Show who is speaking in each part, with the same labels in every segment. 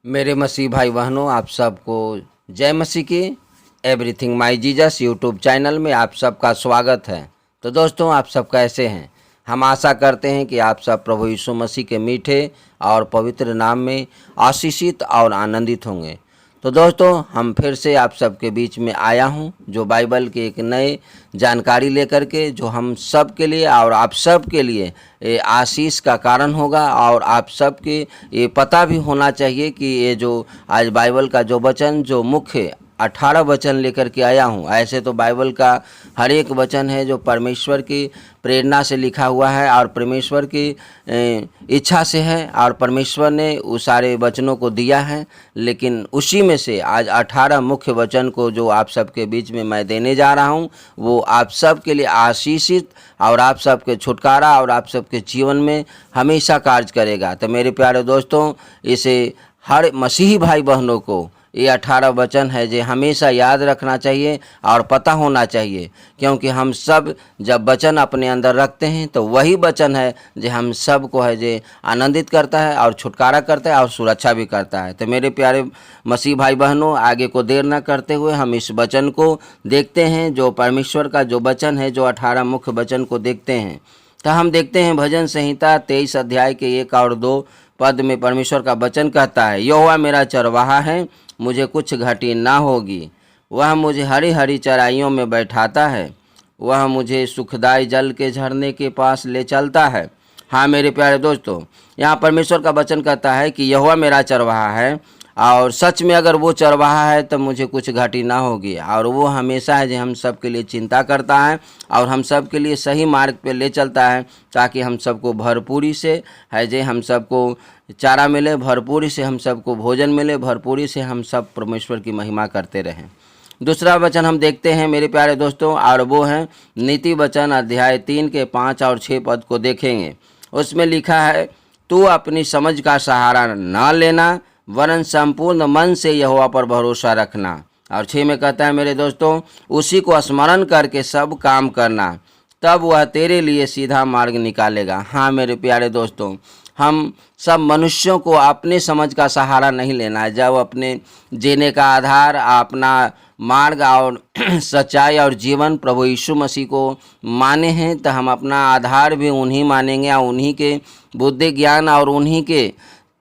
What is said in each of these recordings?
Speaker 1: मेरे मसीह भाई बहनों, आप सबको जय मसीह की। एवरीथिंग माई जीजस यूट्यूब चैनल में आप सबका स्वागत है। तो दोस्तों, आप सब कैसे हैं? हम आशा करते हैं कि आप सब प्रभु यीशु मसीह के मीठे और पवित्र नाम में आशीषित और आनंदित होंगे। तो दोस्तों, हम फिर से आप सबके बीच में आया हूं, जो बाइबल के एक नए जानकारी लेकर के, जो हम सब के लिए और आप सब के लिए ये आशीष का कारण होगा। और आप सबके ये पता भी होना चाहिए कि ये जो आज बाइबल का जो वचन, जो मुख्य 18 वचन लेकर के आया हूँ। ऐसे तो बाइबल का हर एक वचन है जो परमेश्वर की प्रेरणा से लिखा हुआ है और परमेश्वर की इच्छा से है, और परमेश्वर ने उस सारे वचनों को दिया है। लेकिन उसी में से आज 18 मुख्य वचन को जो आप सबके बीच में मैं देने जा रहा हूँ, वो आप सब के लिए आशीषित और आप सबके छुटकारा और आप सबके जीवन में हमेशा कार्य करेगा। तो मेरे प्यारे दोस्तों, इसे हर मसीही भाई बहनों को ये 18 वचन है जो हमेशा याद रखना चाहिए और पता होना चाहिए, क्योंकि हम सब जब वचन अपने अंदर रखते हैं तो वही वचन है जो हम सब को है जो आनंदित करता है और छुटकारा करता है और सुरक्षा भी करता है। तो मेरे प्यारे मसीह भाई बहनों, आगे को देर न करते हुए हम इस वचन को देखते हैं, जो परमेश्वर का जो वचन है, जो 18 मुख्य वचन को देखते हैं। तो हम देखते हैं भजन संहिता 23 अध्याय के 1 और 2 पद में परमेश्वर का वचन कहता है, यहोवा मेरा चरवाहा है, मुझे कुछ घटी ना होगी। वह मुझे हरी हरी चराइयों में बैठाता है, वह मुझे सुखदाई जल के झरने के पास ले चलता है। हाँ मेरे प्यारे दोस्तों, यहाँ परमेश्वर का वचन कहता है कि यहोवा मेरा चरवाहा है, और सच में अगर वो चरवाहा है तो मुझे कुछ घटी ना होगी। और वो हमेशा है जो हम सब के लिए चिंता करता है और हम सब के लिए सही मार्ग पे ले चलता है, ताकि हम सबको भरपूरी से है जे हम सबको चारा मिले, भरपूरी से हम सबको भोजन मिले, भरपूरी से हम सब परमेश्वर की महिमा करते रहें। दूसरा वचन हम देखते हैं मेरे प्यारे दोस्तों, और वो है नीति वचन अध्याय 3 के 5 और 6 पद को देखेंगे। उसमें लिखा है, तू अपनी समझ का सहारा न लेना, वरन संपूर्ण मन से यहोवा पर भरोसा रखना। और 6 में कहता है मेरे दोस्तों, उसी को स्मरण करके सब काम करना, तब वह तेरे लिए सीधा मार्ग निकालेगा। हाँ मेरे प्यारे दोस्तों, हम सब मनुष्यों को अपने समझ का सहारा नहीं लेना है। जब अपने जीने का आधार, अपना मार्ग और सच्चाई और जीवन प्रभु यीशु मसीह को माने हैं, तो हम अपना आधार भी उन्हीं मानेंगे और उन्हीं के बुद्धि ज्ञान और उन्हीं के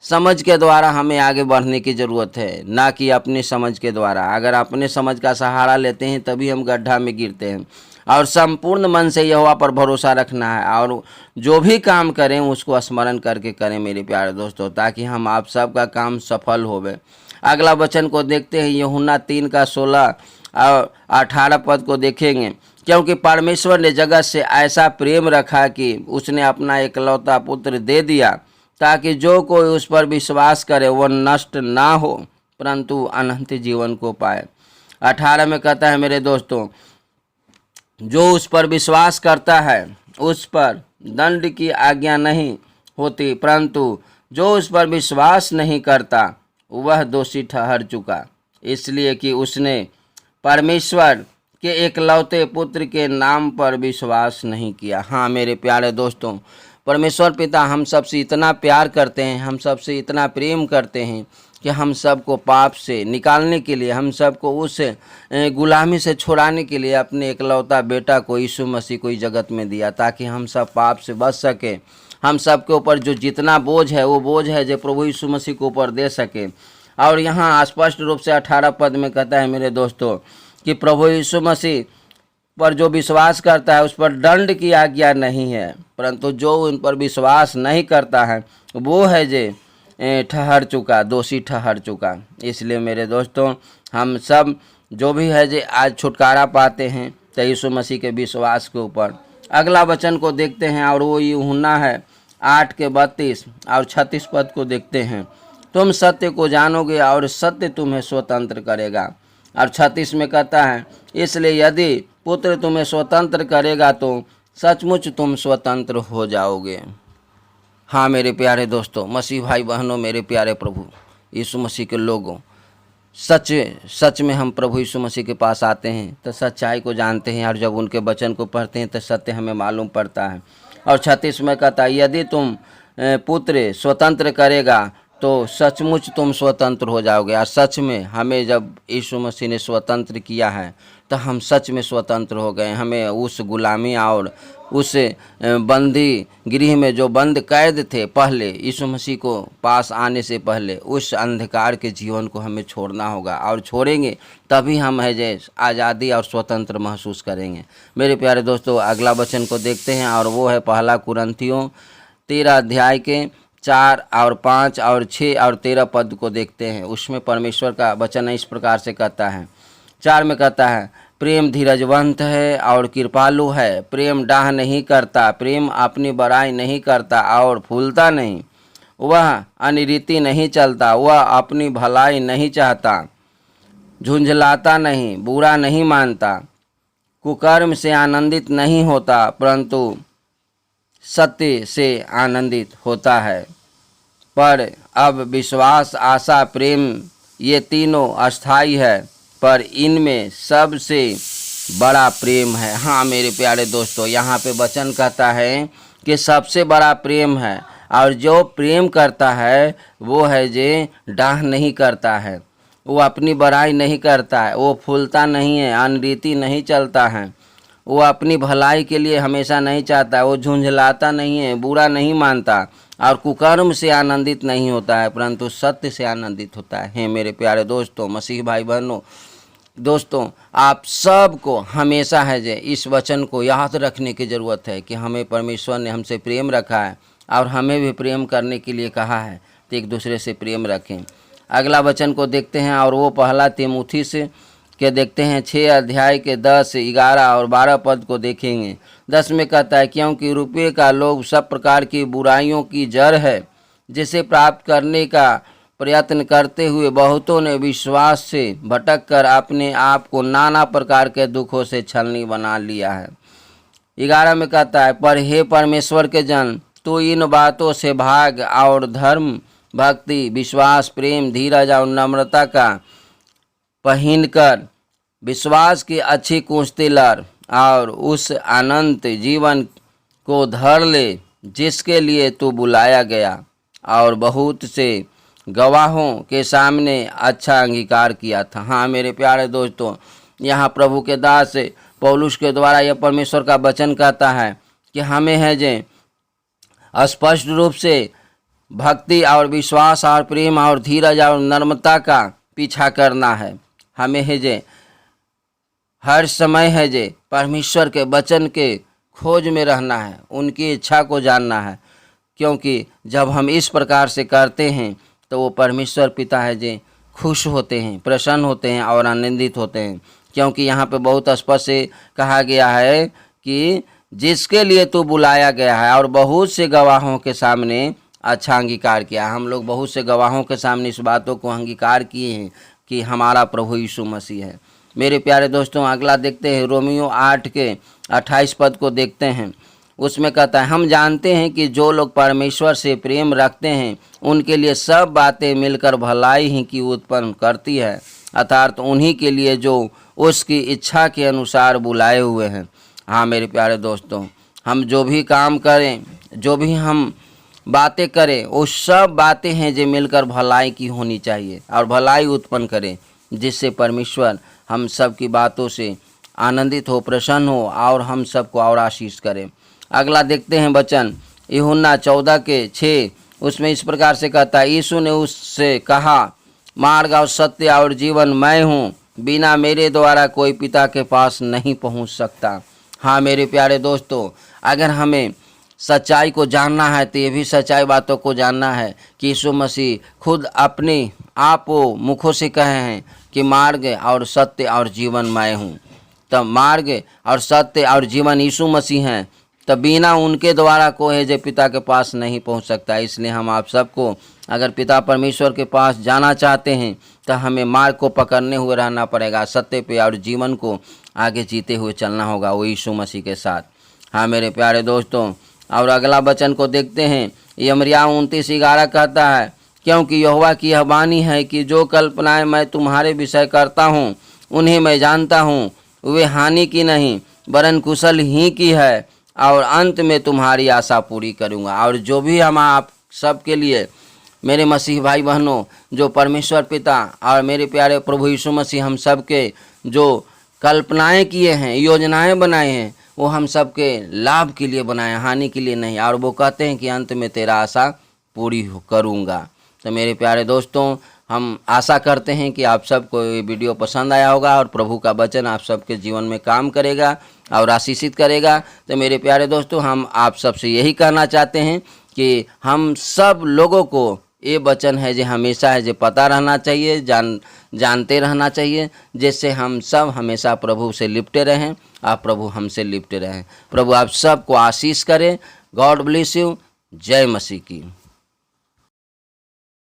Speaker 1: समझ के द्वारा हमें आगे बढ़ने की ज़रूरत है, ना कि अपने समझ के द्वारा। अगर अपने समझ का सहारा लेते हैं तभी हम गड्ढा में गिरते हैं। और संपूर्ण मन से यहोवा पर भरोसा रखना है, और जो भी काम करें उसको स्मरण करके करें मेरे प्यारे दोस्तों, ताकि हम आप सब का काम सफल होवे। अगला वचन को देखते हैं, यूहन्ना 3 का 16 और 18 पद को देखेंगे। क्योंकि परमेश्वर ने जगत से ऐसा प्रेम रखा कि उसने अपना एकलौता पुत्र दे दिया, ताकि जो कोई उस पर विश्वास करे वह नष्ट ना हो, परंतु अनंत जीवन को पाए। 18 में कहता है मेरे दोस्तों, जो उस पर विश्वास करता है उस पर दंड की आज्ञा नहीं होती, परंतु जो उस पर विश्वास नहीं करता वह दोषी ठहर चुका, इसलिए कि उसने परमेश्वर के एकलौते पुत्र के नाम पर विश्वास नहीं किया। हाँ मेरे प्यारे दोस्तों, परमेश्वर पिता हम सबसे इतना प्यार करते हैं, हम सबसे इतना प्रेम करते हैं कि हम सबको पाप से निकालने के लिए, हम सबको उस गुलामी से छुड़ाने के लिए अपने एकलौता बेटा को यीशु मसीह को इस जगत में दिया, ताकि हम सब पाप से बच सके। हम सब के ऊपर जो जितना बोझ है वो बोझ है जो प्रभु यीशु मसीह के ऊपर दे सके। और यहाँ स्पष्ट रूप से 18 पद में कहता है मेरे दोस्तों कि प्रभु यीशु मसीह पर जो विश्वास करता है उस पर दंड की आज्ञा नहीं है, परंतु जो उन पर विश्वास नहीं करता है वो है जे ठहर चुका, दोषी ठहर चुका। इसलिए मेरे दोस्तों, हम सब जो भी है जे आज छुटकारा पाते हैं तो यीशु मसीह के विश्वास के ऊपर। अगला वचन को देखते हैं, और वो यूहन्ना है 8 के 32 और 36 पद को देखते हैं। तुम सत्य को जानोगे और सत्य तुम्हें स्वतंत्र करेगा। और 36 में कहता है, इसलिए यदि पुत्र तुम्हें स्वतंत्र करेगा तो सचमुच तुम स्वतंत्र हो जाओगे। हाँ मेरे प्यारे दोस्तों, मसीह भाई बहनों, मेरे प्यारे प्रभु यीशु मसीह के लोगों, सच में हम प्रभु यीशु मसीह के पास आते हैं तो सच्चाई को जानते हैं, और जब उनके वचन को पढ़ते हैं तो सत्य हमें मालूम पड़ता है। और 36 में कहता है, यदि तुम पुत्र स्वतंत्र करेगा तो सचमुच तुम स्वतंत्र हो जाओगे। और सच में हमें जब यीशु मसीह ने स्वतंत्र किया है तो हम सच में स्वतंत्र हो गए। हमें उस गुलामी और उस बंदी गृह में जो बंद कैद थे पहले यीशु मसीह को पास आने से पहले, उस अंधकार के जीवन को हमें छोड़ना होगा। और छोड़ेंगे तभी हम है जे आज़ादी और स्वतंत्र महसूस करेंगे। मेरे प्यारे दोस्तों, अगला वचन को देखते हैं और वो है पहला कुरिन्थियों 13 अध्याय के 4 और 5 और 6 और 13 पद को देखते हैं। उसमें परमेश्वर का वचन इस प्रकार से कहता है। 4 में कहता है, प्रेम धीरजवंत है और कृपालु है, प्रेम डाह नहीं करता, प्रेम अपनी बड़ाई नहीं करता और फूलता नहीं, वह अनिरीति नहीं चलता, वह अपनी भलाई नहीं चाहता, झुंझलाता नहीं, बुरा नहीं मानता, कुकर्म से आनंदित नहीं होता, परंतु सत्य से आनंदित होता है। पर अब विश्वास, आशा, प्रेम ये तीनों अस्थायी है, पर इनमें सबसे बड़ा प्रेम है। हाँ मेरे प्यारे दोस्तों, यहाँ पे वचन कहता है कि सबसे बड़ा प्रेम है। और जो प्रेम करता है वो है जे डाह नहीं करता है, वो अपनी बड़ाई नहीं करता है, वो फूलता नहीं है, अनरीति नहीं चलता है, वो अपनी भलाई के लिए हमेशा नहीं चाहता, वो झुंझलाता नहीं है, बुरा नहीं मानता और कुकर्म से आनंदित नहीं होता है, परंतु सत्य से आनंदित होता है। मेरे प्यारे दोस्तों, मसीह भाई बहनों, दोस्तों, आप सबको हमेशा है जे इस वचन को याद रखने की ज़रूरत है कि हमें परमेश्वर ने हमसे प्रेम रखा है और हमें भी प्रेम करने के लिए कहा है, तो एक दूसरे से प्रेम रखें। अगला वचन को देखते हैं और वो पहला तीमुथी से के देखते हैं 6 अध्याय के 10, 11 और 12 पद को देखेंगे। 10 में कहता है, क्योंकि रुपये का लोभ सब प्रकार की बुराइयों की जड़ है, जिसे प्राप्त करने का प्रयत्न करते हुए बहुतों ने विश्वास से भटक कर अपने आप को नाना प्रकार के दुखों से छलनी बना लिया है। 11 में कहता है, पर हे परमेश्वर के जन, तो इन बातों से भाग और धर्म, भक्ति, विश्वास, प्रेम, धीरज और नम्रता का पहनकर विश्वास की अच्छी कुश्ती लड़ और उस अनंत जीवन को धर ले जिसके लिए तू बुलाया गया और बहुत से गवाहों के सामने अच्छा अंगीकार किया था। हाँ मेरे प्यारे दोस्तों, यहाँ प्रभु के दास पौलुस के द्वारा यह परमेश्वर का वचन कहता है कि हमें है जे स्पष्ट रूप से भक्ति और विश्वास और प्रेम और धीरज और नम्रता का पीछा करना है। हमें है जे हर समय है जे परमेश्वर के वचन के खोज में रहना है, उनकी इच्छा को जानना है, क्योंकि जब हम इस प्रकार से करते हैं तो वो परमेश्वर पिता है जे खुश होते हैं, प्रसन्न होते हैं और आनंदित होते हैं। क्योंकि यहाँ पे बहुत स्पष्ट से कहा गया है कि जिसके लिए तू बुलाया गया है और बहुत से गवाहों के सामने अच्छा अंगीकार किया। हम लोग बहुत से गवाहों के सामने इस बातों को अंगीकार किए हैं कि हमारा प्रभु यीशु मसीह है। मेरे प्यारे दोस्तों, अगला देखते हैं रोमियो 8 के 28 पद को देखते हैं। उसमें कहता है, हम जानते हैं कि जो लोग परमेश्वर से प्रेम रखते हैं उनके लिए सब बातें मिलकर भलाई ही की उत्पन्न करती है, अर्थात उन्हीं के लिए जो उसकी इच्छा के अनुसार बुलाए हुए हैं। हाँ मेरे प्यारे दोस्तों, हम जो भी काम करें, जो भी हम बातें करें, वो सब बातें हैं जो मिलकर भलाई की होनी चाहिए और भलाई उत्पन्न करें, जिससे परमेश्वर हम सब की बातों से आनंदित हो, प्रसन्न हो और हम सबको और आशीष करें। अगला देखते हैं वचन यूहन्ना 14 के 6। उसमें इस प्रकार से कहता है, यीशु ने उससे कहा, मार्ग और सत्य और जीवन मैं हूँ, बिना मेरे द्वारा कोई पिता के पास नहीं पहुँच सकता। हाँ मेरे प्यारे दोस्तों, अगर हमें सच्चाई को जानना है तो ये भी सच्चाई बातों को जानना है कि यीशु मसीह खुद अपने आप को मुखों से कहे हैं कि मार्ग और सत्य और जीवन मैं हूँ। तब मार्ग और सत्य और जीवन यीशु मसीह हैं, तब बिना उनके द्वारा कोई जो पिता के पास नहीं पहुँच सकता। इसलिए हम आप सबको अगर पिता परमेश्वर के पास जाना चाहते हैं तो हमें मार्ग को पकड़ने हुए रहना पड़ेगा, सत्य पे और जीवन को आगे जीते हुए चलना होगा, वो यीशु मसीह के साथ। हाँ मेरे प्यारे दोस्तों, और अगला वचन को देखते हैं। यमरिया 29:11 कहता है, क्योंकि यहोवा की यह वाणी है कि जो कल्पनाएं मैं तुम्हारे विषय करता हूँ उन्हें मैं जानता हूँ, वे हानि की नहीं वरन कुशल ही की है, और अंत में तुम्हारी आशा पूरी करूँगा। और जो भी हम आप सबके लिए मेरे मसीह भाई बहनों, जो परमेश्वर पिता और मेरे प्यारे प्रभु यीशु मसीह हम सब के जो कल्पनाएं किए हैं, योजनाएं बनाए हैं, वो हम सब के लाभ के लिए बनाए, हानि के लिए नहीं। और वो कहते हैं कि अंत में तेरा आशा पूरी करूँगा। तो मेरे प्यारे दोस्तों, हम आशा करते हैं कि आप सबको ये वीडियो पसंद आया होगा और प्रभु का वचन आप सबके जीवन में काम करेगा और आशीषित करेगा। तो मेरे प्यारे दोस्तों, हम आप सबसे यही कहना चाहते हैं कि हम सब लोगों को ये वचन है जो हमेशा है जो पता रहना चाहिए, जानते रहना चाहिए, जिससे हम सब हमेशा प्रभु से लिपटे रहें और प्रभु हमसे लिपटे रहें। प्रभु आप सबको आशीष करें। God bless you. जय मसीह की।